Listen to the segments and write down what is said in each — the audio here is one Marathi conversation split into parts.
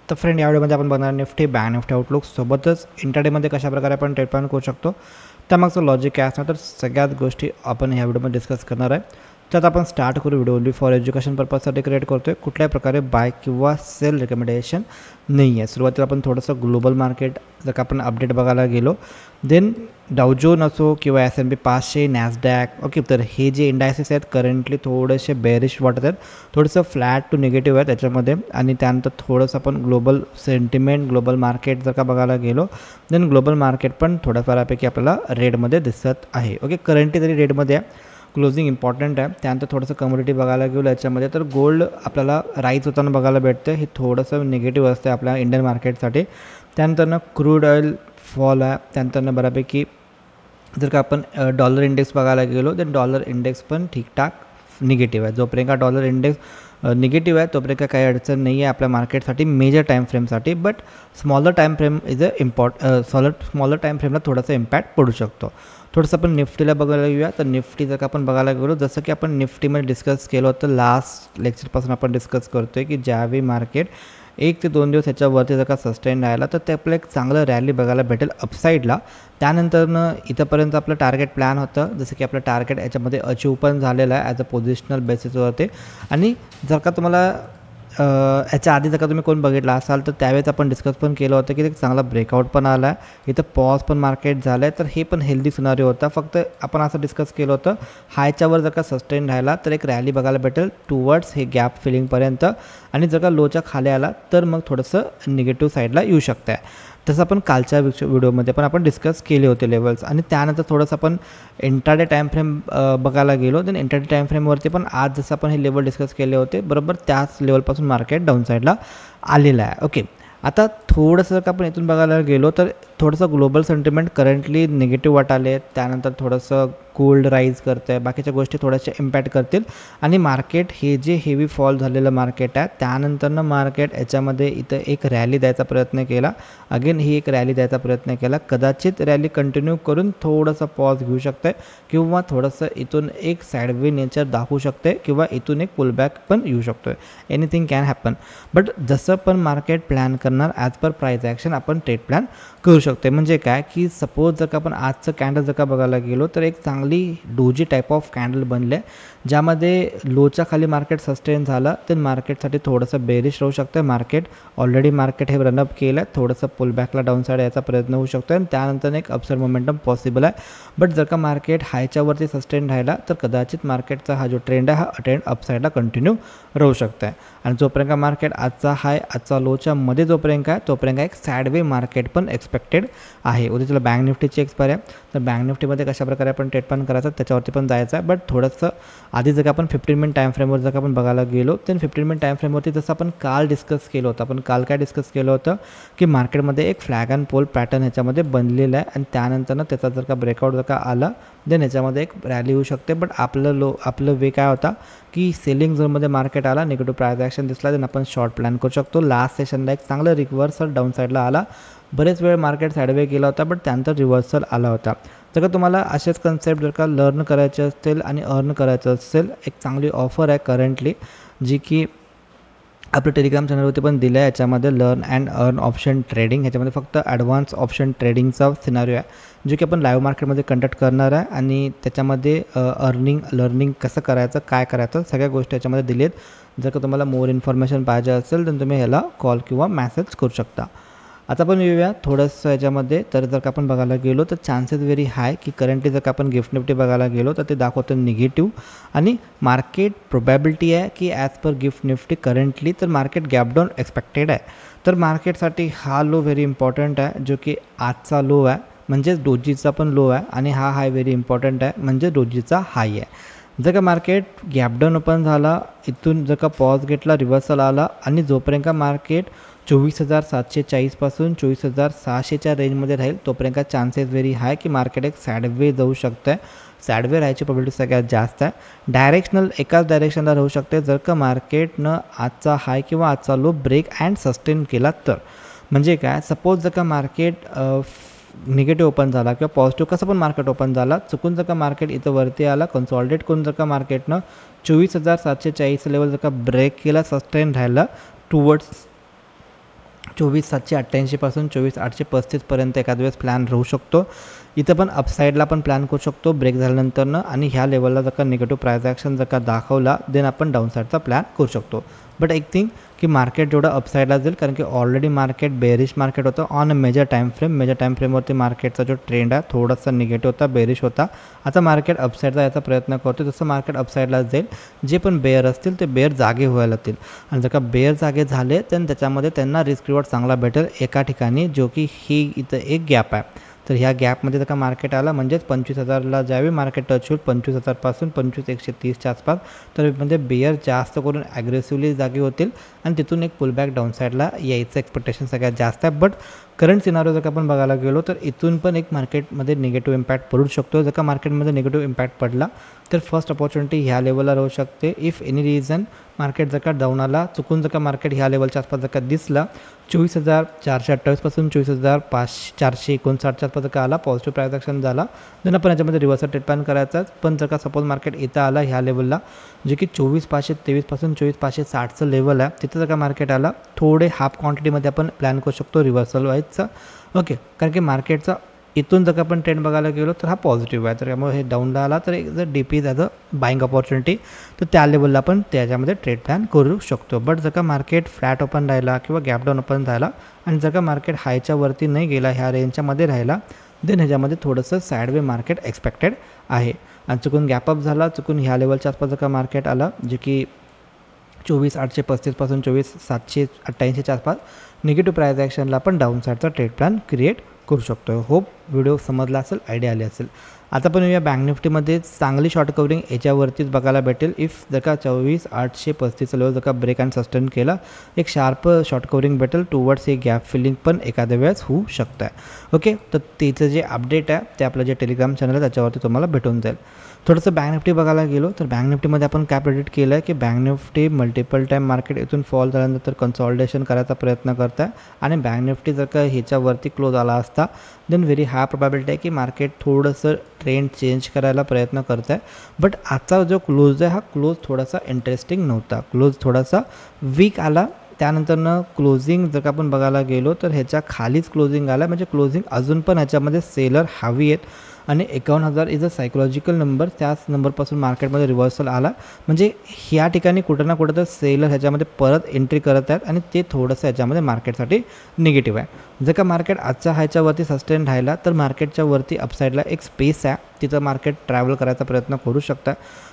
तर फ्रेंड, या व्हिडिओमध्ये आपण बघणार निफ्टी, बँक निफ्टी आउटलुक सोबतच इंटरडेमध्ये कशाप्रकारे आपण ट्रेड प्लॅन करू शकतो, त्यामागचं लॉजिक काय असणार, तर सगळ्याच गोष्टी आपण ह्या व्हिडिओमध्ये डिस्कस करणार आहे. तर आपण स्टार्ट करू. व्हिडिओ ओनली फॉर एज्युकेशन पर्पजसाठी क्रिएट करतो आहे. कुठल्याही प्रकारे बाय किंवा सेल रिकमेंडेशन नाही आहे. सुरुवातीला आपण थोडंसं ग्लोबल मार्केट जर का आपण अपडेट बघायला गेलो, देन डाउजोन असो किंवा S&P 500, नॅसडॅक, ओके, तर हे जे इंडायसेस आहेत करंटली थोडेसे बेरिश वाटत आहेत, थोडंसं फ्लॅट टू निगेटिव्ह आहे त्याच्यामध्ये. आणि त्यानंतर थोडंसं आपण ग्लोबल सेंटिमेंट, ग्लोबल मार्केट जर का बघायला गेलो, देन ग्लोबल मार्केट पण थोड्याफारापैकी आपल्याला रेडमध्ये दिसत आहे. ओके, करंटली तरी रेडमध्ये आहे. क्लोजिंग इम्पॉर्टंट आहे. त्यानंतर थोडंसं कमोडिटी बघायला गेलो याच्यामध्ये, तर गोल्ड आपल्याला राईज होताना बघायला भेटतं. हे थोडंसं निगेटिव्ह असतं आपल्या इंडियन मार्केटसाठी. त्यानंतरनं क्रूड ऑइल फॉल आहे. त्यानंतरनं बऱ्यापैकी जर का आपण डॉलर इंडेक्स बघायला गेलो, तर डॉलर इंडेक्स पण ठीकठाक निगेटिव्ह आहे. जोपर्यंत डॉलर इंडेक्स निगेटिव्ह आहे तोपर्यंत काही अडचण नाही आहे आपल्या मार्केटसाठी मेजर टाईम फ्रेमसाठी. But smaller time frame is smaller time फ्रेमला थोडासा इम्पॅक्ट पडू शकतो. थोडंसं आपण निफ्टीला बघायला घेऊया. तर निफ्टी जर का आपण बघायला गेलो, जसं की आपण निफ्टीमध्ये डिस्कस केलं होतं लास्ट लेक्चरपासून आपण डिस्कस करतो आहे की ज्यावेळी मार्केट 1 ते 2 दिवस ह्याच्यावरती जर का सस्टेन राहिला तर ते आपलं एक चांगलं रॅली बघायला भेटेल अपसाईडला. त्यानंतरनं इथंपर्यंत आपलं टार्गेट प्लॅन होतं, जसं की आपलं टार्गेट याच्यामध्ये अचीव पण झालेलं आहे ॲज अ पोझिशनल बेसिसवरती. आणि जर का तुम्हाला याच्या आधी जर का तुम्ही कोण बघितला असाल तर त्यावेळेस आपण डिस्कस पण केलं होतं की एक चांगला ब्रेकआउट पण आला आहे, इथं पॉज पण मार्केट झालं आहे. तर हे पण हेल्दी सिनारिओ होता. फक्त आपण असं डिस्कस केलं होतं हायच्यावर जर का सस्टेन राहिला तर एक रॅली बघायला भेटेल टुवर्ड्स हे गॅप फिलिंगपर्यंत. आणि जर का लोच्या खाली आला तर मग थोडंसं निगेटिव्ह साईडला येऊ शकतं आहे. तसं आपण कालच्या व्हिडिओमध्ये पण आपण डिस्कस केले होते लेवल्स. आणि त्यानंतर थोडंसं आपण इंट्राडे टाईम फ्रेम बघायला गेलो, तर इंट्राडे टाईम फ्रेमवरती पण आज जसं आपण हे लेवल डिस्कस केले होते बरोबर त्याच लेवलपासून मार्केट डाऊन साईडला आलेलं आहे. ओके, आता थोडंसं का आपण इथून बघायला गेलो तर थोडंसं ग्लोबल सेंटिमेंट करंटली निगेटिव्ह वाटाले. त्यानंतर थोडंसं गोल्ड राईज करतं आहे, बाकीच्या गोष्टी थोड्याशा इम्पॅक्ट करतील. आणि मार्केट हे जे हेवी फॉल झालेलं मार्केट आहे त्यानंतरनं मार्केट याच्यामध्ये इथं एक रॅली द्यायचा प्रयत्न केला. अगेन ही एक रॅली द्यायचा प्रयत्न केला. कदाचित रॅली कंटिन्यू करून थोडंसं पॉज घेऊ शकते किंवा थोडंसं इथून एक साईडवे नेचर दाखवू शकते किंवा इथून एक पुलबॅक पण येऊ शकतो आहे. Anything can happen. बट जसं पण मार्केट प्लॅन करणार ॲज पर प्राईस ॲक्शन आपण ट्रेड प्लॅन करू शकतो. म्हणजे काय की सपोज जर का आपण आजचं कॅन्डल जर का बघायला गेलो तर एक चांगली डोजी टाईप ऑफ कॅन्डल बनले, ज्यामध्ये लोच्या खाली मार्केट सस्टेन झालं तर मार्केटसाठी थोडंसं बेरिश राहू शकतं. ऑलरेडी मार्केट हे रनअप केलं आहे, थोडंसं पुलबॅकला डाऊन साईड याचा प्रयत्न होऊ शकतो आणि त्यानंतर एक अपसाईड मोमेंटम पॉसिबल आहे. बट जर का मार्केट हायच्यावरती सस्टेन राहिला तर कदाचित मार्केटचा हा जो ट्रेंड आहे हा ट्रेंड अपसाईडला कंटिन्यू राहू शकतं आहे. आणि जोपर्यंत मार्केट आजचा हाय आजचा लोच्या मध्ये जोपर्यंत आहे तोपर्यंत एक सॅडवे मार्केट पण एक्सपेक्टेड आहे. उद्या तुला बँक निफ्टीची एक्सपायरी आहे, तर बँक निफ्टीमध्ये कशाप्रकारे आपण ट्रेड पण करायचं त्याच्यावरती पण जायचं आहे. बट थोडंसं आधी जर का आपण 15 मिनिट टाईम फ्रेमवर जर का आपण बघायला गेलो तर 15 मिनिट टाईम फ्रेमवरती जसं आपण काल डिस्कस केलं होतं, आपण काल काय डिस्कस केलं होतं की मार्केटमध्ये एक फ्लॅग अँड पोल पॅटर्न ह्याच्यामध्ये बनलेला आहे. आणि त्यानंतरनं त्याचा जर का ब्रेकआउट जर का आला देन याच्यामध्ये एक रॅली होऊ शकते. बट आपलं वे काय होता की सेलिंग झोनमध्ये मार्केट आला, निगेटिव्ह प्राइस ॲक्शन दिसला, देन आपण शॉर्ट प्लॅन करू शकतो. लास्ट सेशनला एक चांगलं रिव्हर्सल डाऊन साईडला आला. बरेच वेळ मार्केट साईडवे गेला होता बट त्यानंतर रिव्हर्सल आला होता. जर का तुम्हाला असेच कन्सेप्ट जर का लर्न करायचे असतील आणि अर्न करायचं असेल, एक चांगली ऑफर आहे करंटली जी की आपलं टेलिग्राम चॅनलवरती पण दिलं आहे. याच्यामध्ये learn and earn option trading, ह्याच्यामध्ये फक्त ॲडव्हान्स ऑप्शन ट्रेडिंगचा सिनारिओ आहे जो की आपण लाईव्ह मार्केटमध्ये कंडक्ट करणार आहे. आणि त्याच्यामध्ये लर्निंग कसं करायचं, काय करायचं, सगळ्या गोष्टी याच्यामध्ये दिलेत. जर का तुम्हाला मोर इन्फॉर्मेशन पाहिजे असेल तर तुम्ही ह्याला कॉल किंवा मॅसेज करू शकता. आता आपण येऊया थोडंसं याच्यामध्ये. तर जर का आपण बघायला गेलो तर चान्सेस व्हेरी हाय की करंटली जर का आपण गिफ्ट निफ्टी बघायला गेलो तर ते दाखवतं निगेटिव्ह. आणि मार्केट प्रोबॅबिलिटी आहे की as per gift Nifty currently तर मार्केट गॅप डाऊन एक्सपेक्टेड आहे. तर मार्केटसाठी हा लो व्हेरी इम्पॉर्टंट आहे जो की आजचा लो आहे, म्हणजेच डोजीचा पण लो आहे. आणि हा हाय व्हेरी इम्पॉर्टंट आहे म्हणजे डोजीचा हाय आहे. जर का मार्केट गॅप डाऊन ओपन झाला, इथून जर का पॉज घेतला, रिव्हर्सल आला आणि जोपर्यंत मार्केट 24,740 पासून 24,600च्या रेंजमध्ये राहील तोपर्यंत चान्सेस व्हेरी हाय की मार्केट एक सॅडवे जाऊ शकतं आहे. सॅडवे राहायची प्रोबॅबिलिटी सगळ्यात जास्त आहे. डायरेक्शनल एकाच डायरेक्शनला राहू शकते जर का मार्केटनं आजचा हाय किंवा आजचा लो ब्रेक अँड सस्टेन केला तर. म्हणजे काय, सपोज जर का मार्केट निगेटिव्ह ओपन झाला किंवा पॉझिटिव्ह कसं पण मार्केट ओपन झाला, चुकून जर का मार्केट इथं वरती आला, कन्सॉलिडेट करून जर का मार्केटनं 24,740 लेवल जर का ब्रेक केला, सस्टेन राहिला टुवर्ड्स 24,788 पासून 24,835 पर्यंत एखाद्या वेळेस प्लॅन राहू शकतो. इथं पण अपसाईडला पण प्लॅन करू शकतो ब्रेक झाल्यानंतरनं, आणि ह्या लेवलला जर का निगेटिव्ह प्राइस ॲक्शन जर का दाखवला देन आपण डाऊनसाईडचा प्लॅन करू शकतो. बट एक थिंग की मार्केट जेवढं अपसाईडला जाईल, कारण की ऑलरेडी मार्केट बेरिश मार्केट होतं ऑन अ मेजर टाईम फ्रेमवरती मार्केटचा जो ट्रेंड आहे थोडासा निगेटिव्ह होता, बेरिश होता. आता मार्केट अपसाईडला याचा प्रयत्न करतो. जसं मार्केट अपसाईडला जाईल, जे पण बेअर असतील ते बेअर जागे व्हायला लागतील, आणि जर का बेअर जागे झाले तर त्याच्यामध्ये त्यांना रिस्क रिवॉर्ड चांगला भेटेल एका ठिकाणी, जो की ही इथं एक गॅप आहे. तर ह्या गॅपमध्ये जर का मार्केट आला म्हणजेच 25,000ला ज्यावेळी मार्केट टच होईल 25,000 पासून 25,130च्या आसपास, तर म्हणजे बेअर जास्त करून ॲग्रेसिव्हली जागी होतील आणि तिथून एक पुलबॅक डाऊनसाईडला यायचं एक्सपेक्टेशन सगळ्यात जास्त आहे. बट करंट सिनारिओ जर का आपण बघायला गेलो तर इथून पण एक मार्केटमध्ये निगेटिव्ह इम्पॅक्ट पडू शकतो. जर का मार्केटमध्ये निगेटिव्ह इम्पॅक्ट पडला तर फर्स्ट अपॉर्च्युनिटी ह्या लेवलला राहू शकते. इफ एनी रिझन मार्केट जर का डाऊन आला, चुकून जर का मार्केट ह्या लेवलच्या आसपास जर का दिसला 24,428 पासून 24,459च्या आसपास जर का आला, पॉझिटिव्ह प्राइस ॲक्शन झाला, तर आपण याच्यामध्ये रिव्हर्सल ट्रेड प्लॅन करायचाच. पण जर का सपोज मार्केट इथं आला ह्या लेवलला, जे की 24,523 पासून 24,560चं लेवल आहे, तिथं जर का मार्केट आला, थोडे हाफ क्वांटिटीमध्ये आपण प्लॅन करू शकतो रिव्हर्सल वाईजचा. ओके, कारण की मार्केटचा इथून जर का आपण ट्रेंड बघायला गेलो तर हा पॉझिटिव्ह आहे, तर त्यामुळे हे डाऊनला आला तर एक जर deep is as a buying opportunity, तर त्या लेवलला आपण त्याच्यामध्ये ट्रेड प्लॅन करू शकतो. बट जर का मार्केट फ्लॅट ओपन राहिला किंवा गॅप डाऊन ओपन राहिला आणि जर का मार्केट हायच्या वरती नाही गेला, ह्या रेंजच्यामध्ये राहिला, देन ह्याच्यामध्ये थोडंसं साईडवे मार्केट एक्सपेक्टेड आहे. आणि चुकून गॅपअप झाला, चुकून ह्या लेवलच्या आसपास जर का मार्केट आला, जे की 24,835 पासून 24,788च्या आसपास, निगेटिव्ह प्राइस ॲक्शनला आपण डाऊनसाईडचा ट्रेड प्लॅन क्रिएट करू शकतो. होप व्हिडिओ समजला असेल, आयडिया आली असेल. आता पण या बँक निफ्टीमध्ये चांगली शॉर्ट कवरिंग याच्यावरतीच बघायला भेटेल. इफ जर का 24,835 लेवल जर का ब्रेक अँड सस्टेन केला, एक शार्प शॉर्ट कवरिंग भेटेल टुवर्ड्स एक गॅप फिलिंग पण एखाद्या वेळेस होऊ शकतं आहे. ओके, तर त्याचं जे अपडेट आहे ते आपलं जे टेलिग्राम चॅनल आहे त्याच्यावरती तुम्हाला भेटून जाईल. थोडंसं बँक निफ्टी बघायला गेलो तर बँक निफ्टीमध्ये आपण काय प्रेडिक्ट केलं आहे की bank Nifty multiple time market इथून फॉल झाल्यानंतर कन्सॉलिडेशन करायचा प्रयत्न करत आहे, आणि बँक निफ्टी जर का ह्याच्यावरती क्लोज आला असता देन व्हेरी हाय प्रोबॅबिलिटी आहे की मार्केट थोडंसं ट्रेंड चेंज करायला प्रयत्न करत आहे. बट आजचा जो क्लोज आहे हा क्लोज थोडासा इंटरेस्टिंग नव्हता, क्लोज थोडासा वीक आला. त्यानंतरनं क्लोजिंग जर का आपण बघायला गेलो तर ह्याच्या खालीच क्लोजिंग आला, म्हणजे क्लोजिंग अजून पण ह्याच्यामध्ये सेलर हवी आहेत, आणि 51,000 इज अ सायकोलॉजिकल नंबर, त्याच नंबरपासून मार्केटमध्ये रिव्हर्सल आला, म्हणजे ह्या ठिकाणी कुठं ना कुठं तर सेलर ह्याच्यामध्ये परत एंट्री करत आहेत, आणि ते थोडंसं ह्याच्यामध्ये मार्केटसाठी निगेटिव्ह आहे. जर का मार्केट आजच्या ह्याच्यावरती सस्टेन राहिला तर मार्केटच्या वरती अपसाईडला एक स्पेस आहे, तिथं मार्केट ट्रॅव्हल करायचा प्रयत्न करू शकता.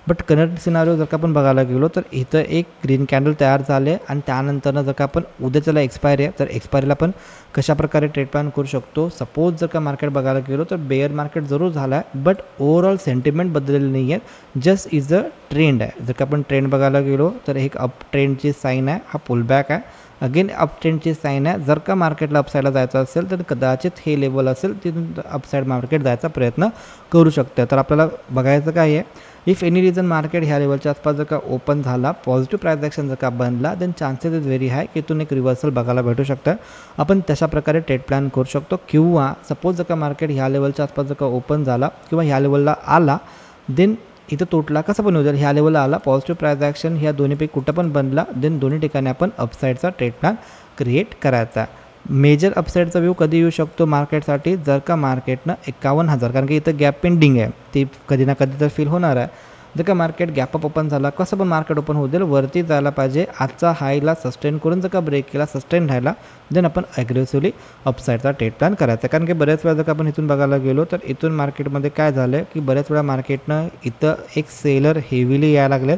बट करंट सिनारिओ जर का आपण बघायला गेलो तर इथं एक ग्रीन कॅन्डल तयार झाले, आणि त्यानंतरनं जर का आपण उद्याच्याला एक्सपायरी आहे तर एक्सपायरीला पण कशाप्रकारे ट्रेड प्लॅन करू शकतो. सपोज जर का मार्केट बघायला गेलो तर बेअर मार्केट जरूर झाला आहे, बट ओव्हरऑल सेंटिमेंट बदललेलं नाही आहे, जस्ट इज अ ट्रेंड आहे. जर का आपण ट्रेंड बघायला गेलो तर एक अप ट्रेंडची साईन आहे, हा पुलबॅक आहे, अगेन अप ट्रेंडची साईन आहे. जर का मार्केटला अपसाईडला जायचं असेल तर कदाचित हे लेवल असेल तिथून अपसाईड मार्केट जायचा प्रयत्न करू शकतं. तर आपल्याला बघायचं काय आहे, इफ एनी रिझन मार्केट ह्या लेवलच्या आसपास जर का ओपन झाला, पॉझिटिव्ह प्राइस ॲक्शन जर का बनला, then chances is very high की इथून एक रिव्हर्सल बघायला भेटू शकतं. आपण तशा प्रकारे ट्रेड प्लॅन करू शकतो. किंवा सपोज जर का मार्केट ह्या लेवलच्या आसपास जर का ओपन झाला किंवा ह्या लेवलला आला, देन इथं तोटला कसं पण होऊ जाईल, ह्या लेवलला आला, पॉझिटिव्ह प्राइस ॲक्शन ह्या दोन्हीपैकी कुठं पण बनला, देन दोन्ही ठिकाणी आपण अपसाईडचा ट्रेड प्लॅन क्रिएट करायचा. मेजर अपसाईडचा व्ह्यू कधी येऊ शकतो मार्केटसाठी, जर का मार्केटनं 51,000, कारण की इथं गॅप पेंडिंग आहे, ती कधी ना कधी तर फील होणार आहे. जर का मार्केट गॅपअप ओपन झाला, कसं पण मार्केट ओपन होऊ देईल, वरती जायला पाहिजे. आजचा हायला सस्टेन करून जर का ब्रेक केला, सस्टेन राहिला, देन आपण ॲग्रेसिव्हली अपसाईडचा ट्रेड प्लॅन करायचा. कारण की बऱ्याच वेळा जर का आपण इथून बघायला गेलो तर इथून मार्केटमध्ये काय झालं की बऱ्याच वेळा मार्केटनं इथं एक सेलर हेवीली यायला लागले,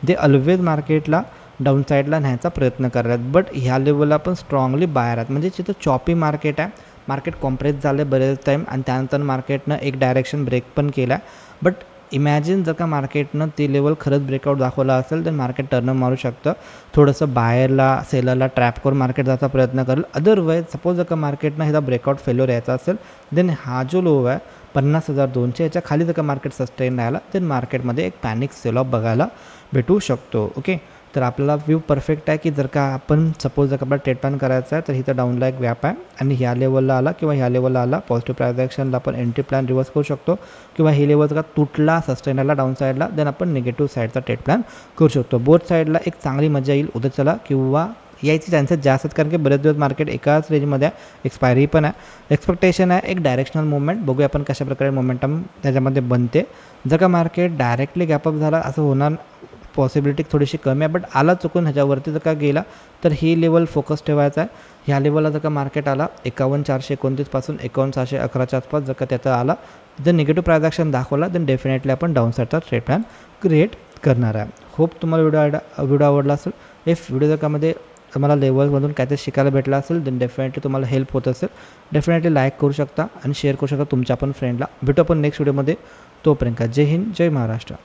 जे ऑलवेज मार्केटला डाऊन साईडला न्यायचा प्रयत्न करतात. बट ह्या लेवलला पण स्ट्रॉंगली बाहेर आहेत, म्हणजे जिथं चॉपी मार्केट आहे, मार्केट कॉम्प्रेस झालं बरेच टाईम, आणि त्यानंतर मार्केटनं एक डायरेक्शन ब्रेक पण केला. बट इमॅजिन जर का मार्केटनं ते लेवल खरंच ब्रेकआउट दाखवला असेल तर मार्केट टर्न मारू शकतं, थोडंसं बाहेरला सेलरला ट्रॅप करून मार्केट जायचा प्रयत्न करेल. अदरवाईज सपोज जर का मार्केटनं ह्याचा ब्रेकआउट फेल्युअर यायचा असेल, देन हा जो लो आहे 50,200 याच्या खाली जर का मार्केट सस्टेन राहिला, देन मार्केटमध्ये एक पॅनिक सेल ऑफ बघायला भेटू शकतो. ओके, तर आपल्याला व्ह्यू परफेक्ट आहे की जर का आपण सपोज जर का आपल्याला ट्रेड प्लॅन करायचा आहे तर इथं डाऊनला एक गॅप आहे, आणि ह्या लेवलला आला किंवा ह्या लेवलला आला, पॉझिटिव्ह प्राइस ॲक्शनला आपण एंट्री प्लॅन रिव्हर्स करू शकतो. किंवा हे लेवल जर का तुटला सस्टेनला डाऊन साईडला, देन आपण निगेटिव्ह साईडचा ट्रेड प्लॅन करू शकतो. बोथ साईडला एक चांगली मजा येईल उद्याच्याला, किंवा यायचे चान्सेस जास्त आहेत, कारण की बरेच दिवस मार्केट एकाच रेंजमध्ये आहे. एक्सपायरी पण आहे, एक्सपेक्टेशन आहे एक डायरेक्शनल मुवमेंट. बघूया आपण कशाप्रकारे मोमेंटम त्याच्यामध्ये बनते. जर का मार्केट डायरेक्टली गॅपअप झाला असं होणार पॉसिबिलिटी थोडीशी कमी आहे, बट आला चुकून ह्याच्यावरती जर का गेला तर ही लेवल फोकस ठेवायचा आहे. ह्या लेवलला जर का मार्केट आला 51,429 पासून 51,611च्या आसपास जर का त्याचा आला, जर निगेटिव्ह प्राइस ॲक्शन दाखवला देन डेफिनेटली आपण डाऊनसाईडचा ट्रेड प्लॅन क्रिएट करणार आहे. होप तुम्हाला व्हिडिओ आवडला असेल. इफ व्हिडिओ जर का मध्ये तुम्हाला लेवलमधून काहीतरी शिकायला भेटला असेल देन डेफिनेटली तुम्हाला हेल्प होत असेल, डेफिनेटली लाईक करू शकता आणि शेअर करू शकता तुमच्या पण फ्रेंडला. भेटू आपण नेक्स्ट व्हिडिओमध्ये. तोपर्यंत जय हिंद, जय महाराष्ट्र.